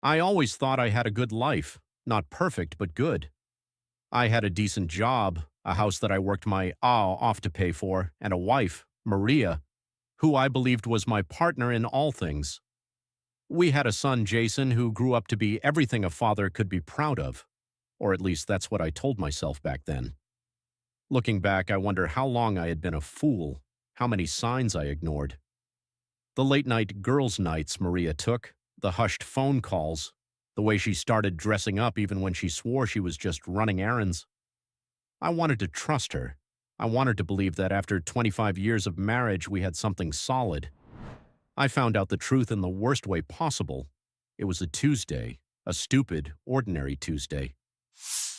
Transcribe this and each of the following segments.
I always thought I had a good life. Not perfect, but good. I had a decent job, a house that I worked my off to pay for, and a wife, Maria, who I believed was my partner in all things. We had a son, Jason, who grew up to be everything a father could be proud of. Or at least that's what I told myself back then. Looking back, I wonder how long I had been a fool, how many signs I ignored. The late-night girls' nights Maria took, the hushed phone calls, the way she started dressing up even when she swore she was just running errands. I wanted to trust her. I wanted to believe that after 25 years of marriage we had something solid. I found out the truth in the worst way possible. It was a Tuesday, a stupid, ordinary Tuesday.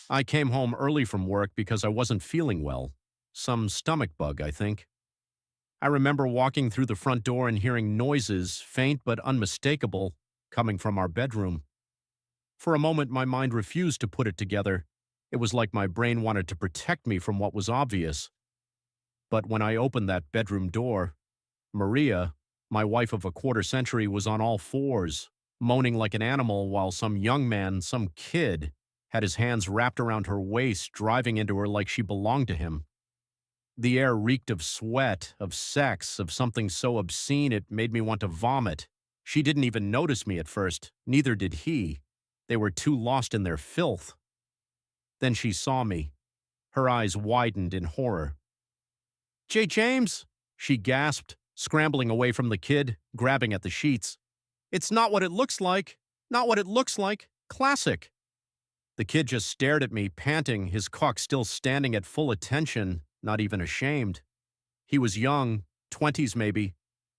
I came home early from work because I wasn't feeling well. Some stomach bug, I think. I remember walking through the front door and hearing noises, faint but unmistakable, coming from our bedroom. For a moment, my mind refused to put it together. It was like my brain wanted to protect me from what was obvious. But when I opened that bedroom door, Maria, my wife of a quarter century, was on all fours, moaning like an animal while some young man, some kid, had his hands wrapped around her waist, driving into her like she belonged to him. The air reeked of sweat, of sex, of something so obscene it made me want to vomit. She didn't even notice me at first, neither did he. They were too lost in their filth. Then she saw me. Her eyes widened in horror. "J. James," she gasped, scrambling away from the kid, grabbing at the sheets. "It's not what it looks like. Not what it looks like. Classic." The kid just stared at me, panting, his cock still standing at full attention, not even ashamed. He was young, 20s maybe,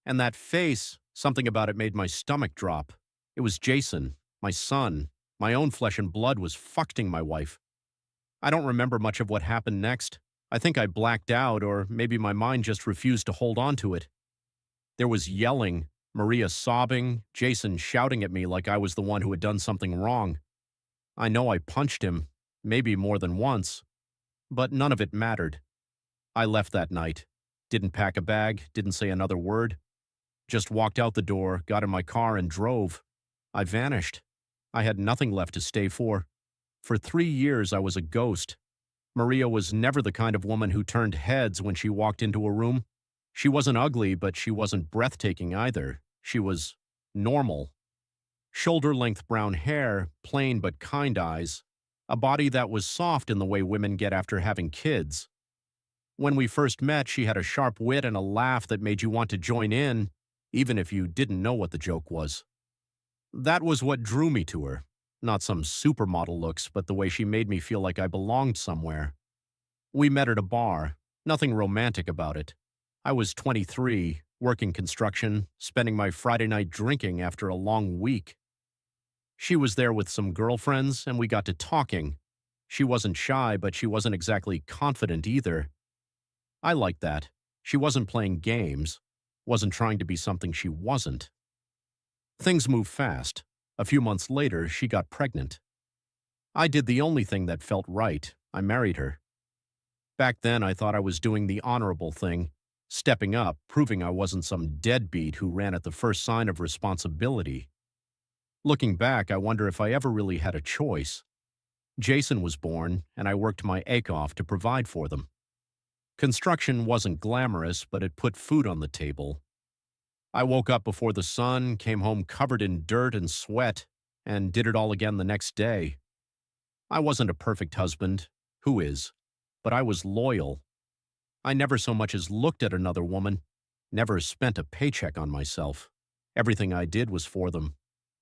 and that face, something about it made my stomach drop. It was Jason, my son. My own flesh and blood was fucking my wife. I don't remember much of what happened next. I think I blacked out, or maybe my mind just refused to hold on to it. There was yelling, Maria sobbing, Jason shouting at me like I was the one who had done something wrong. I know I punched him, maybe more than once, but none of it mattered. I left that night. Didn't pack a bag, didn't say another word. Just walked out the door, got in my car and drove. I vanished. I had nothing left to stay for. For 3 years I was a ghost. Maria was never the kind of woman who turned heads when she walked into a room. She wasn't ugly, but she wasn't breathtaking either. She was normal. Shoulder-length brown hair, plain but kind eyes, a body that was soft in the way women get after having kids. When we first met, she had a sharp wit and a laugh that made you want to join in, even if you didn't know what the joke was. That was what drew me to her. Not some supermodel looks, but the way she made me feel like I belonged somewhere. We met at a bar. Nothing romantic about it. I was 23, working construction, spending my Friday night drinking after a long week. She was there with some girlfriends, and we got to talking. She wasn't shy, but she wasn't exactly confident either. I liked that. She wasn't playing games, wasn't trying to be something she wasn't. Things moved fast. A few months later, she got pregnant. I did the only thing that felt right. I married her. Back then, I thought I was doing the honorable thing, stepping up, proving I wasn't some deadbeat who ran at the first sign of responsibility. Looking back, I wonder if I ever really had a choice. Jason was born, and I worked my ache off to provide for them. Construction wasn't glamorous, but it put food on the table. I woke up before the sun, came home covered in dirt and sweat, and did it all again the next day. I wasn't a perfect husband. Who is? But I was loyal. I never so much as looked at another woman, never spent a paycheck on myself. Everything I did was for them.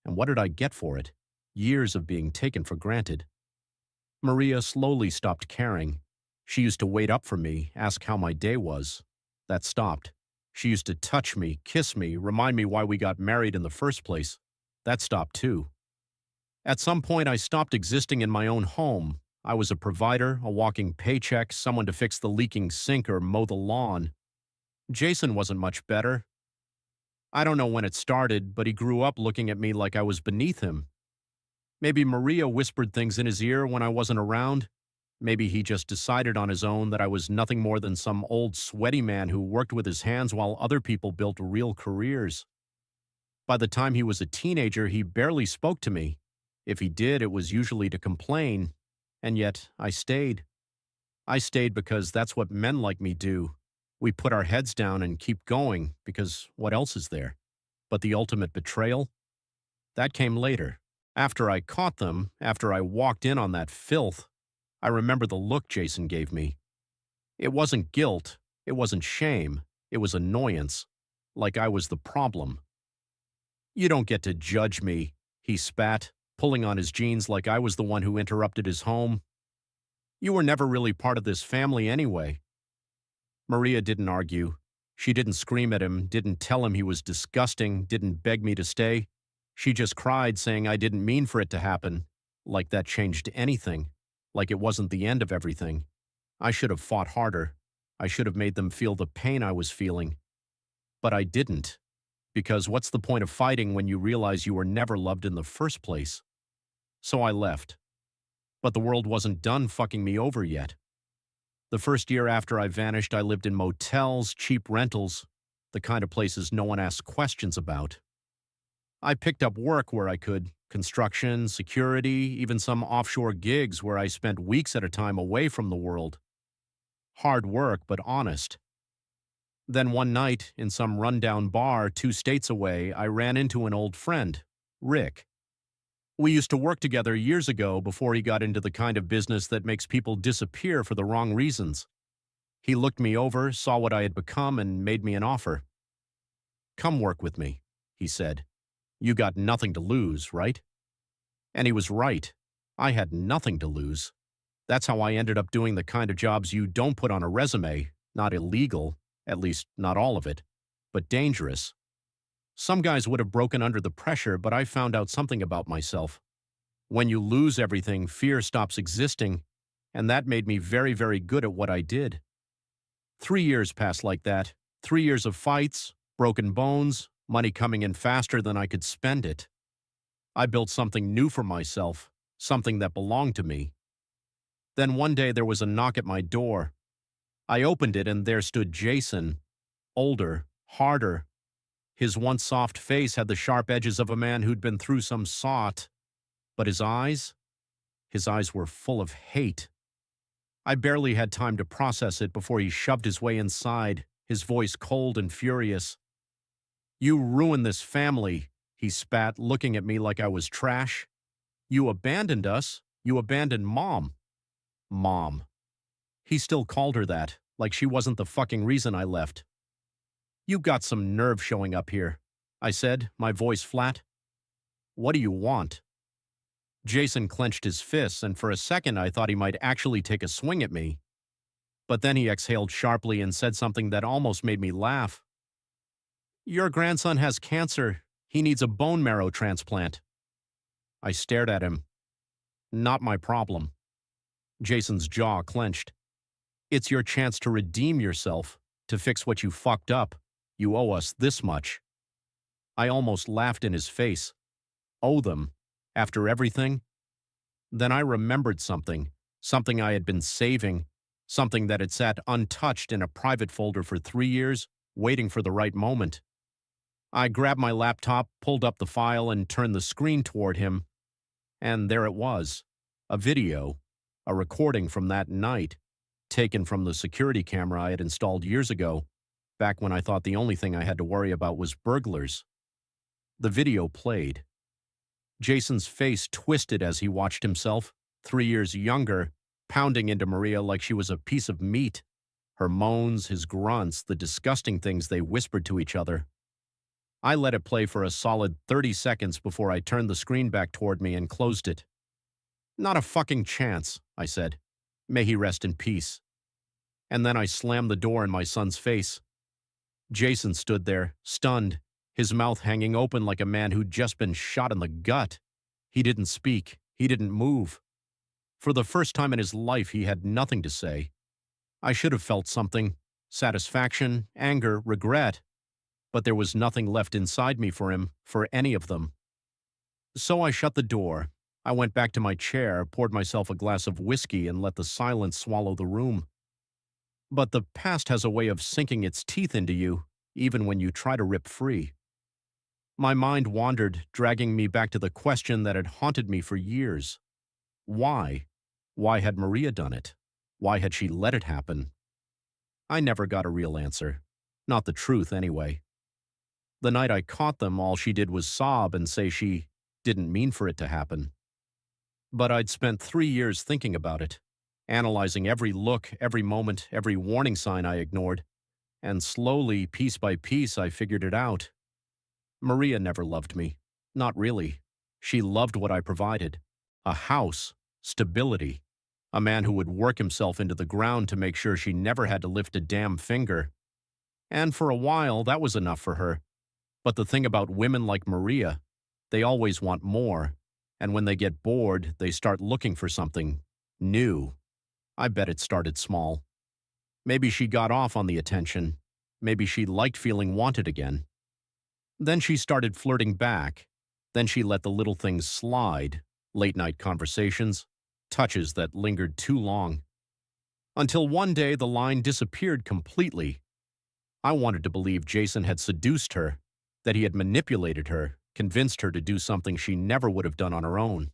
And what did I get for it? Years of being taken for granted. Maria slowly stopped caring. She used to wait up for me, ask how my day was. That stopped. She used to touch me, kiss me, remind me why we got married in the first place. That stopped too. At some point, I stopped existing in my own home. I was a provider, a walking paycheck, someone to fix the leaking sink or mow the lawn. Jason wasn't much better. I don't know when it started, but he grew up looking at me like I was beneath him. Maybe Maria whispered things in his ear when I wasn't around. Maybe he just decided on his own that I was nothing more than some old sweaty man who worked with his hands while other people built real careers. By the time he was a teenager, he barely spoke to me. If he did, it was usually to complain. And yet, I stayed. I stayed because that's what men like me do. We put our heads down and keep going because what else is there? But the ultimate betrayal? That came later. After I caught them, after I walked in on that filth, I remember the look Jason gave me. It wasn't guilt. It wasn't shame. It was annoyance. Like I was the problem. You don't get to judge me, he spat, pulling on his jeans like I was the one who interrupted his home. You were never really part of this family anyway. Maria didn't argue. She didn't scream at him, didn't tell him he was disgusting, didn't beg me to stay. She just cried, saying I didn't mean for it to happen. Like that changed anything. Like it wasn't the end of everything. I should have fought harder. I should have made them feel the pain I was feeling. But I didn't. Because what's the point of fighting when you realize you were never loved in the first place? So I left. But the world wasn't done fucking me over yet. The first year after I vanished, I lived in motels, cheap rentals, the kind of places no one asks questions about. I picked up work where I could, construction, security, even some offshore gigs where I spent weeks at a time away from the world. Hard work, but honest. Then one night, in some rundown bar 2 states away, I ran into an old friend, Rick. We used to work together years ago before he got into the kind of business that makes people disappear for the wrong reasons. He looked me over, saw what I had become, and made me an offer. "Come work with me," he said. "You got nothing to lose, right?" And he was right. I had nothing to lose. That's how I ended up doing the kind of jobs you don't put on a resume, not illegal, at least not all of it, but dangerous. Some guys would have broken under the pressure, but I found out something about myself. When you lose everything, fear stops existing, and that made me very, very good at what I did. 3 years passed like that. 3 years of fights, broken bones, money coming in faster than I could spend it. I built something new for myself, something that belonged to me. Then one day there was a knock at my door. I opened it and there stood Jason, older, harder. His once soft face had the sharp edges of a man who'd been through some sot. But his eyes were full of hate. I barely had time to process it before he shoved his way inside, his voice cold and furious. "You ruined this family," he spat, looking at me like I was trash. "You abandoned us. You abandoned Mom." Mom. He still called her that, like she wasn't the fucking reason I left. "You got some nerve showing up here," I said, my voice flat. "What do you want?" Jason clenched his fists, and for a second I thought he might actually take a swing at me. But then he exhaled sharply and said something that almost made me laugh. "Your grandson has cancer. He needs a bone marrow transplant." I stared at him. "Not my problem." Jason's jaw clenched. "It's your chance to redeem yourself, to fix what you fucked up. You owe us this much." I almost laughed in his face. Owe them? After everything? Then I remembered something I had been saving, something that had sat untouched in a private folder for 3 years, waiting for the right moment. I grabbed my laptop, pulled up the file, and turned the screen toward him. And there it was. A video. A recording from that night, taken from the security camera I had installed years ago, back when I thought the only thing I had to worry about was burglars. The video played. Jason's face twisted as he watched himself, 3 years younger, pounding into Maria like she was a piece of meat. Her moans, his grunts, the disgusting things they whispered to each other. I let it play for a solid 30 seconds before I turned the screen back toward me and closed it. "Not a fucking chance," I said. "May he rest in peace." And then I slammed the door in my son's face. Jason stood there, stunned, his mouth hanging open like a man who'd just been shot in the gut. He didn't speak. He didn't move. For the first time in his life, he had nothing to say. I should have felt something. Satisfaction, anger, regret. But there was nothing left inside me for him, for any of them. So I shut the door. I went back to my chair, poured myself a glass of whiskey, and let the silence swallow the room. But the past has a way of sinking its teeth into you, even when you try to rip free. My mind wandered, dragging me back to the question that had haunted me for years. Why? Why had Maria done it? Why had she let it happen? I never got a real answer. Not the truth, anyway. The night I caught them, all she did was sob and say she didn't mean for it to happen. But I'd spent 3 years thinking about it, analyzing every look, every moment, every warning sign I ignored, and slowly, piece by piece, I figured it out. Maria never loved me. Not really. She loved what I provided. A house, stability, a man who would work himself into the ground to make sure she never had to lift a damn finger. And for a while, that was enough for her. But the thing about women like Maria, they always want more, and when they get bored, they start looking for something new. I bet it started small. Maybe she got off on the attention. Maybe she liked feeling wanted again. Then she started flirting back. Then she let the little things slide, late-night conversations, touches that lingered too long. Until one day the line disappeared completely. I wanted to believe Jason had seduced her, that he had manipulated her, convinced her to do something she never would have done on her own,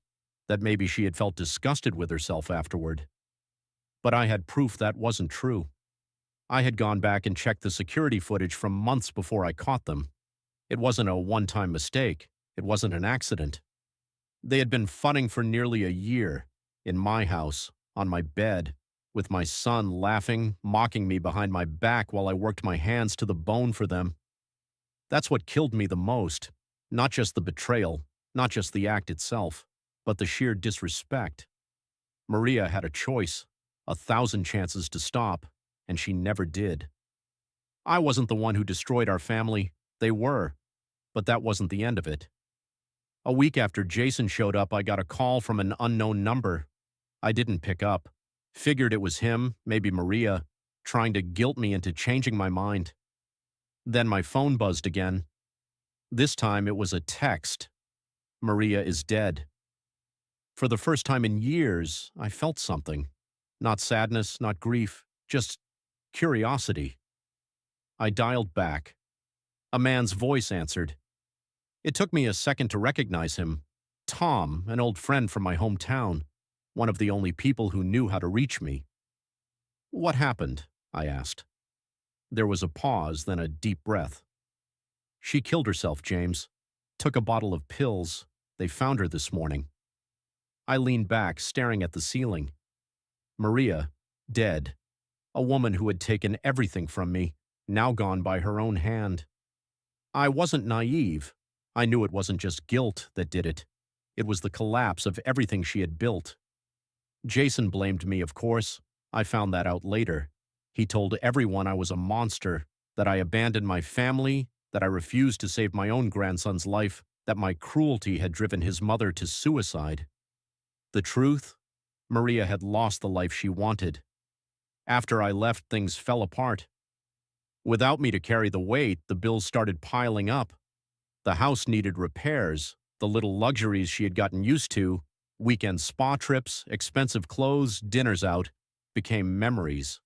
that maybe she had felt disgusted with herself afterward. But I had proof that wasn't true. I had gone back and checked the security footage from months before I caught them. It wasn't a one-time mistake. It wasn't an accident. They had been funning for nearly a year, in my house, on my bed, with my son laughing, mocking me behind my back while I worked my hands to the bone for them. That's what killed me the most. Not just the betrayal, not just the act itself, but the sheer disrespect. Maria had a choice, 1,000 chances to stop, and she never did. I wasn't the one who destroyed our family. They were. But that wasn't the end of it. A week after Jason showed up, I got a call from an unknown number. I didn't pick up. Figured it was him, maybe Maria, trying to guilt me into changing my mind. Then my phone buzzed again. This time it was a text. Maria is dead. For the first time in years, I felt something. Not sadness, not grief, just curiosity. I dialed back. A man's voice answered. It took me a second to recognize him. Tom, an old friend from my hometown, one of the only people who knew how to reach me. "What happened?" I asked. There was a pause, then a deep breath. "She killed herself, James. Took a bottle of pills. They found her this morning." I leaned back, staring at the ceiling. Maria, dead. A woman who had taken everything from me, now gone by her own hand. I wasn't naive. I knew it wasn't just guilt that did it. It was the collapse of everything she had built. Jason blamed me, of course. I found that out later. He told everyone I was a monster, that I abandoned my family, that I refused to save my own grandson's life, that my cruelty had driven his mother to suicide. The truth? Maria had lost the life she wanted. After I left, things fell apart. Without me to carry the weight, the bills started piling up. The house needed repairs. The little luxuries she had gotten used to, weekend spa trips, expensive clothes, dinners out, became memories.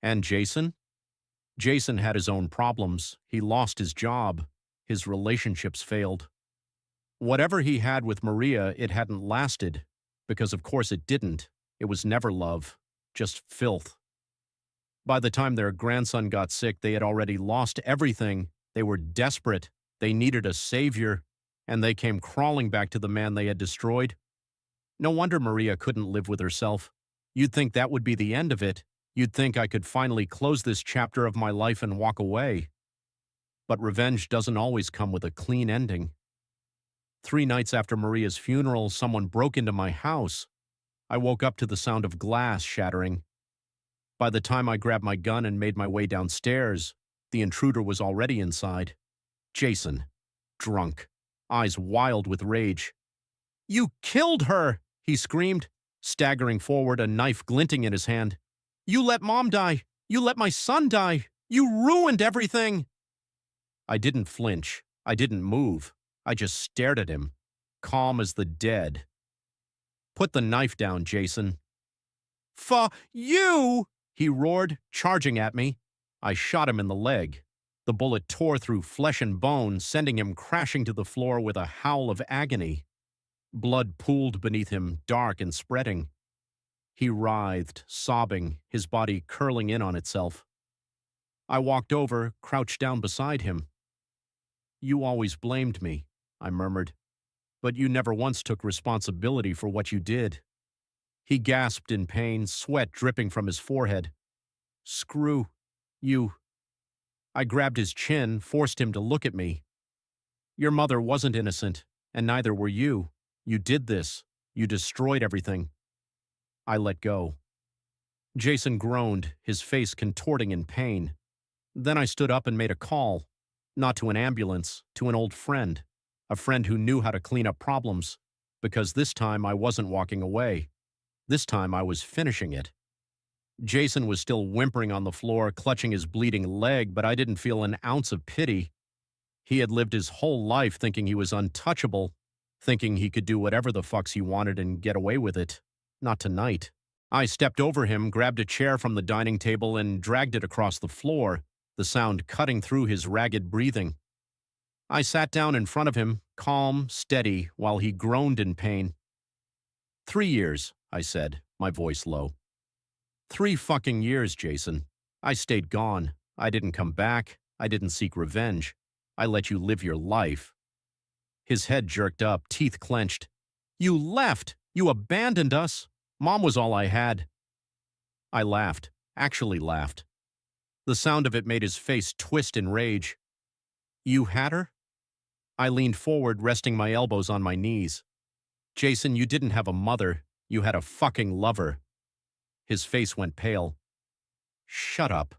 And Jason? Jason had his own problems. He lost his job. His relationships failed. Whatever he had with Maria, it hadn't lasted. Because of course it didn't. It was never love. Just filth. By the time their grandson got sick, they had already lost everything. They were desperate. They needed a savior. And they came crawling back to the man they had destroyed. No wonder Maria couldn't live with herself. You'd think that would be the end of it. You'd think I could finally close this chapter of my life and walk away. But revenge doesn't always come with a clean ending. 3 nights after Maria's funeral, someone broke into my house. I woke up to the sound of glass shattering. By the time I grabbed my gun and made my way downstairs, the intruder was already inside. Jason, drunk, eyes wild with rage. "You killed her!" he screamed, staggering forward, a knife glinting in his hand. "You let Mom die! You let my son die! You ruined everything!" I didn't flinch. I didn't move. I just stared at him, calm as the dead. "Put the knife down, Jason." "You!" he roared, charging at me. I shot him in the leg. The bullet tore through flesh and bone, sending him crashing to the floor with a howl of agony. Blood pooled beneath him, dark and spreading. He writhed, sobbing, his body curling in on itself. I walked over, crouched down beside him. "You always blamed me," I murmured, "but you never once took responsibility for what you did." He gasped in pain, sweat dripping from his forehead. "Screw you." I grabbed his chin, forced him to look at me. "Your mother wasn't innocent, and neither were you. You did this. You destroyed everything." I let go. Jason groaned, his face contorting in pain. Then I stood up and made a call. Not to an ambulance, to an old friend. A friend who knew how to clean up problems. Because this time I wasn't walking away. This time I was finishing it. Jason was still whimpering on the floor, clutching his bleeding leg, but I didn't feel an ounce of pity. He had lived his whole life thinking he was untouchable, thinking he could do whatever the fucks he wanted and get away with it. Not tonight. I stepped over him, grabbed a chair from the dining table, and dragged it across the floor, the sound cutting through his ragged breathing. I sat down in front of him, calm, steady, while he groaned in pain. 3 years, I said, my voice low. 3 fucking years, Jason. I stayed gone. I didn't come back. I didn't seek revenge. I let you live your life. His head jerked up, teeth clenched. "You left! You abandoned us! Mom was all I had." I laughed, actually laughed. The sound of it made his face twist in rage. "You had her?" I leaned forward, resting my elbows on my knees. "Jason, you didn't have a mother. You had a fucking lover." His face went pale. "Shut up."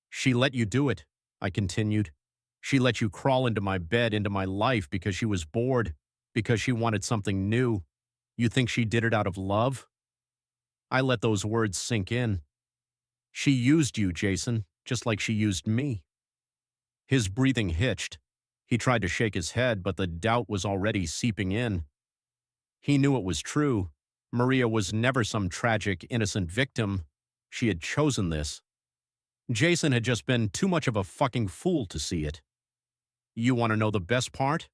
"She let you do it," I continued. "She let you crawl into my bed, into my life, because she was bored, because she wanted something new. You think she did it out of love?" I let those words sink in. "She used you, Jason, just like she used me." His breathing hitched. He tried to shake his head, but the doubt was already seeping in. He knew it was true. Maria was never some tragic, innocent victim. She had chosen this. Jason had just been too much of a fucking fool to see it. You want to know the best part?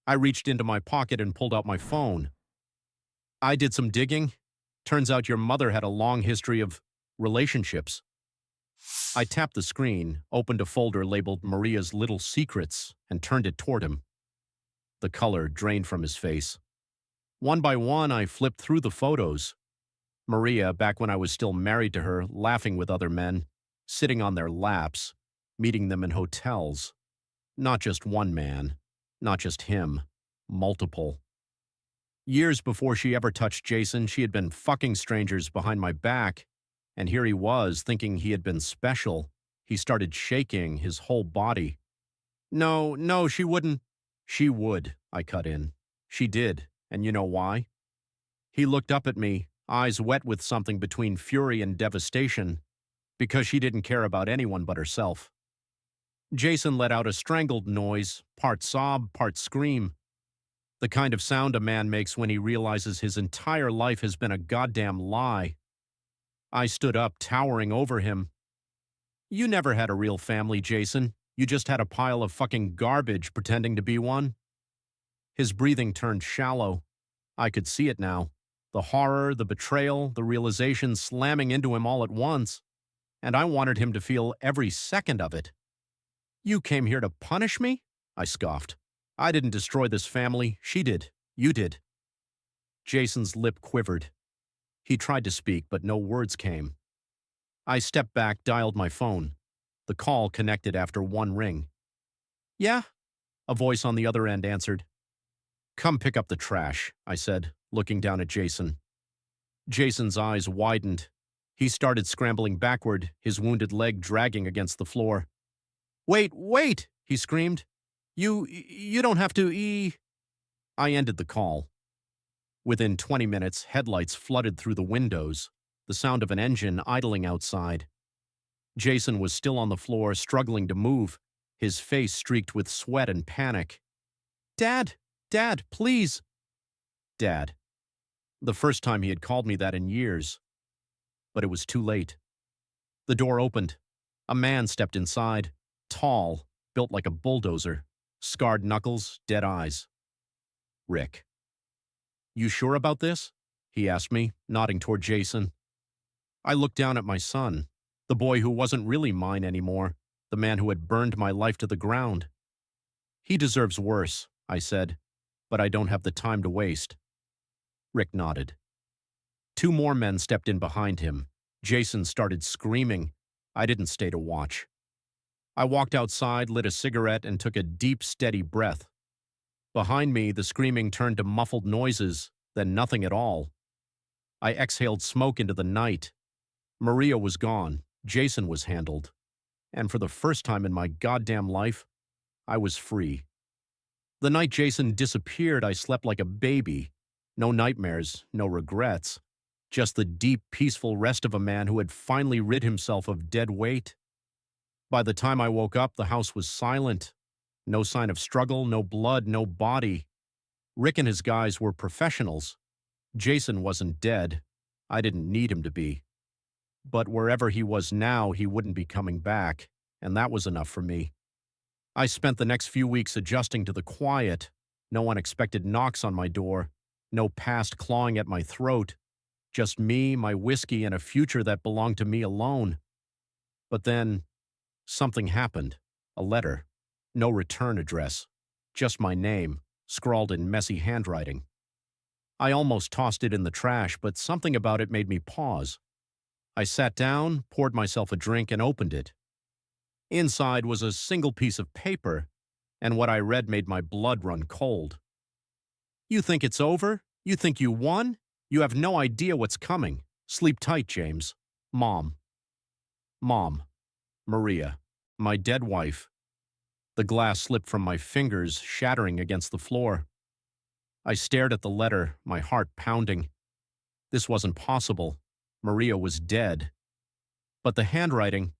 I reached into my pocket and pulled out my phone. I did some digging. Turns out your mother had a long history of relationships. I tapped the screen, opened a folder labeled Maria's Little Secrets, and turned it toward him. The color drained from his face. One by one, I flipped through the photos. Maria, back when I was still married to her, laughing with other men, sitting on their laps, meeting them in hotels. Not just one man, not just him, multiple. Years before she ever touched Jason, she had been fucking strangers behind my back, and here he was, thinking he had been special. He started shaking, his whole body. No, she wouldn't. She would, I cut in. She did, and you know why? He looked up at me, eyes wet with something between fury and devastation, because she didn't care about anyone but herself. Jason let out a strangled noise, part sob, part scream. The kind of sound a man makes when he realizes his entire life has been a goddamn lie. I stood up, towering over him. You never had a real family, Jason. You just had a pile of fucking garbage pretending to be one. His breathing turned shallow. I could see it now. The horror, the betrayal, the realization slamming into him all at once. And I wanted him to feel every second of it. You came here to punish me? I scoffed. I didn't destroy this family. She did. You did. Jason's lip quivered. He tried to speak, but no words came. I stepped back, dialed my phone. The call connected after one ring. Yeah? A voice on the other end answered. Come pick up the trash, I said, looking down at Jason. Jason's eyes widened. He started scrambling backward, his wounded leg dragging against the floor. Wait, he screamed. You don't have to I ended the call. Within 20 minutes, headlights flooded through the windows, the sound of an engine idling outside. Jason was still on the floor, struggling to move, his face streaked with sweat and panic. Dad, please. Dad. The first time he had called me that in years. But it was too late. The door opened. A man stepped inside. Tall, built like a bulldozer, scarred knuckles, dead eyes. Rick. You sure about this? He asked me, nodding toward Jason. I looked down at my son, the boy who wasn't really mine anymore, the man who had burned my life to the ground. He deserves worse, I said, but I don't have the time to waste. Rick nodded. Two more men stepped in behind him. Jason started screaming. I didn't stay to watch. I walked outside, lit a cigarette, and took a deep, steady breath. Behind me, the screaming turned to muffled noises, then nothing at all. I exhaled smoke into the night. Maria was gone. Jason was handled. And for the first time in my goddamn life, I was free. The night Jason disappeared, I slept like a baby. No nightmares, no regrets. Just the deep, peaceful rest of a man who had finally rid himself of dead weight. By the time I woke up, the house was silent. No sign of struggle, no blood, no body. Rick and his guys were professionals. Jason wasn't dead. I didn't need him to be. But wherever he was now, he wouldn't be coming back, and that was enough for me. I spent the next few weeks adjusting to the quiet. No unexpected knocks on my door. No past clawing at my throat. Just me, my whiskey, and a future that belonged to me alone. But then, something happened. A letter. No return address. Just my name, scrawled in messy handwriting. I almost tossed it in the trash, but something about it made me pause. I sat down, poured myself a drink, and opened it. Inside was a single piece of paper, and what I read made my blood run cold. You think it's over? You think you won? You have no idea what's coming. Sleep tight, James. Mom. Mom. Maria. My dead wife. The glass slipped from my fingers, shattering against the floor. I stared at the letter, my heart pounding. This wasn't possible. Maria was dead. But the handwriting,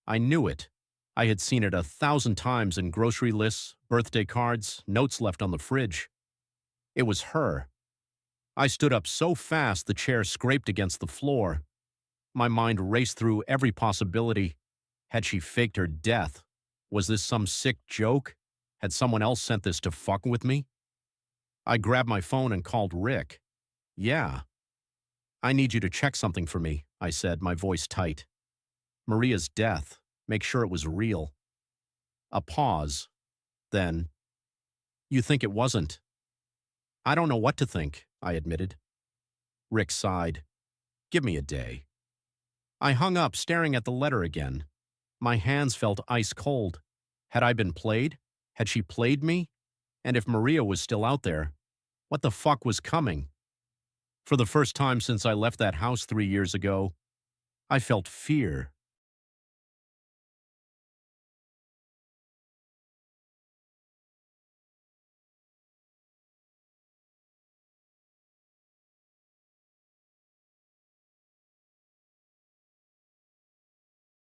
I knew it. I had seen it 1,000 times in grocery lists, birthday cards, notes left on the fridge. It was her. I stood up so fast the chair scraped against the floor. My mind raced through every possibility. Had she faked her death? Was this some sick joke? Had someone else sent this to fuck with me? I grabbed my phone and called Rick. Yeah. I need you to check something for me, I said, my voice tight. Maria's death. Make sure it was real. A pause. Then, you think it wasn't? I don't know what to think, I admitted. Rick sighed. Give me a day. I hung up, staring at the letter again. My hands felt ice cold. Had I been played? Had she played me? And if Maria was still out there, what the fuck was coming? For the first time since I left that house 3 years ago, I felt fear.